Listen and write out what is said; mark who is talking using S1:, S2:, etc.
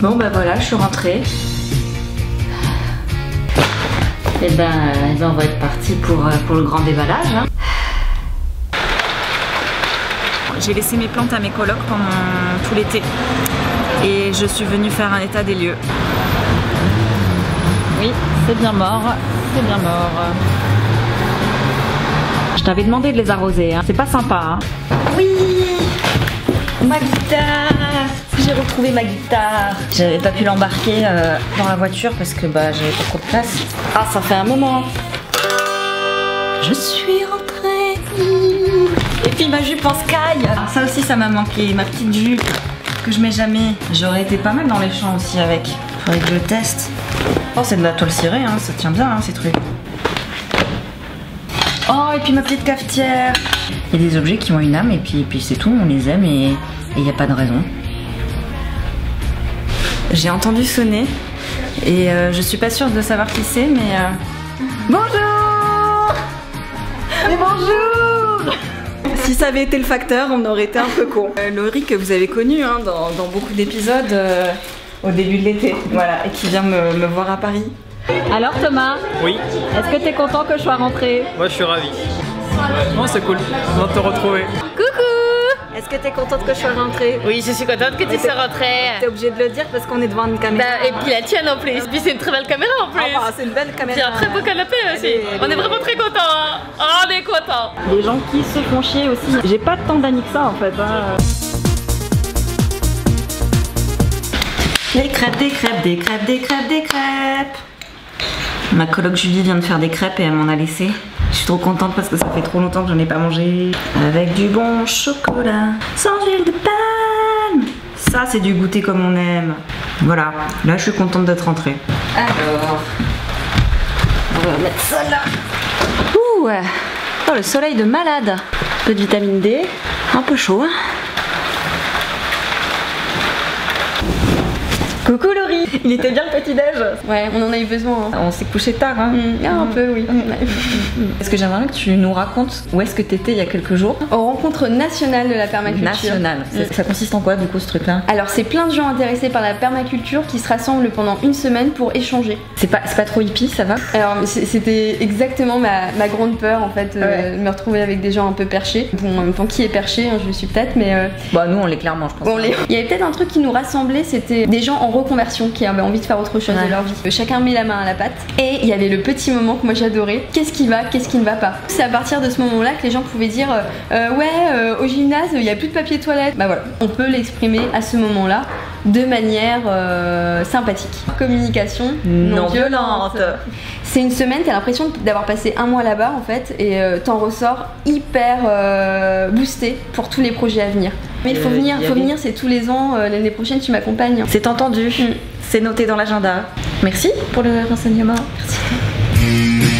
S1: Bon bah voilà, je suis rentrée. Et ben on va être parti pour le grand déballage. Hein. J'ai laissé mes plantes à mes colocs pendant tout l'été. Et je suis venue faire un état des lieux. Oui, c'est bien mort. C'est bien mort. Je t'avais demandé de les arroser, hein. C'est pas sympa. Hein. Oui, ma guitare. J'ai retrouvé ma guitare. J'avais pas pu l'embarquer dans la voiture parce que bah j'avais pas trop de place. Ah, ça fait un moment. Je suis rentrée. Et puis ma jupe en sky. Alors ça aussi ça m'a manqué, ma petite jupe que je mets jamais. J'aurais été pas mal dans les champs aussi avec. Faudrait que je le teste. Oh, c'est de la toile cirée, hein. Ça tient bien hein, ces trucs. Oh, et puis ma petite cafetière. Il y a des objets qui ont une âme et puis c'est tout, on les aime et il n'y a pas de raison. J'ai entendu sonner et je suis pas sûre de savoir qui c'est, mais bonjour. Et bonjour. Si ça avait été le facteur, on aurait été un peu con. Laurie que vous avez connue hein, dans beaucoup d'épisodes au début de l'été, voilà, et qui vient me voir à Paris. Alors Thomas,
S2: oui.
S1: Est-ce que t'es content que je sois rentrée?
S2: Moi je suis ravi. Oh, c'est cool de te retrouver.
S1: Coucou. Est-ce que t'es contente que je sois rentrée?
S3: Oui, je suis contente que tu sois rentrée.
S1: T'es obligée de le dire parce qu'on est devant une caméra.
S3: Bah, et puis la tienne en plus. Et puis c'est une très belle caméra en plus.
S1: Ah, c'est une belle caméra.
S3: C'est un très beau canapé aussi. On est vraiment très contents. Hein. Oh, on est contents.
S1: Les gens qui se font chier aussi. J'ai pas tant d'amis que ça en fait. Hein. Des crêpes, des crêpes, des crêpes, des crêpes, des crêpes. Ma coloc Julie vient de faire des crêpes et elle m'en a laissé. Je suis trop contente parce que ça fait trop longtemps que j'en ai pas mangé. Avec du bon chocolat, sans huile de palme. Ça c'est du goûter comme on aime. Voilà, là je suis contente d'être rentrée. Alors, on va mettre ça là. Ouh, oh, le soleil de malade. Un peu de vitamine D, un peu chaud. Hein. Coucou Laurie. Il était bien le petit-déj.
S4: Ouais, on en a eu besoin. Hein.
S1: On s'est couché tard. Hein.
S4: Un peu, oui.
S1: Est-ce que j'aimerais que tu nous racontes où est-ce que t'étais il y a quelques jours?
S4: Aux rencontres nationales de la permaculture.
S1: Nationale. Ça consiste en quoi du coup ce truc-là?
S4: Alors c'est plein de gens intéressés par la permaculture qui se rassemblent pendant une semaine pour échanger.
S1: C'est pas trop hippie, ça va?
S4: Alors c'était exactement ma grande peur en fait, me retrouver avec des gens un peu perchés. Bon, en même temps qui est perché, hein, je le suis peut-être, mais...
S1: Bah nous on l'est clairement je pense.
S4: Bon, il y avait peut-être un truc qui nous rassemblait, c'était des gens en reconversion qui avaient envie de faire autre chose de leur vie. Chacun met la main à la pâte et il y avait le petit moment que moi j'adorais. Qu'est-ce qui va, qu'est-ce qui ne va pas? C'est à partir de ce moment-là que les gens pouvaient dire au gymnase il n'y a plus de papier toilette. Bah voilà, on peut l'exprimer à ce moment-là de manière sympathique. Communication non violente. C'est une semaine, t'as l'impression d'avoir passé un mois là-bas en fait et t'en ressors hyper boosté pour tous les projets à venir. Mais il faut venir, c'est tous les ans, l'année prochaine tu m'accompagnes.
S1: C'est entendu, c'est noté dans l'agenda. Merci pour le renseignement.
S4: Merci.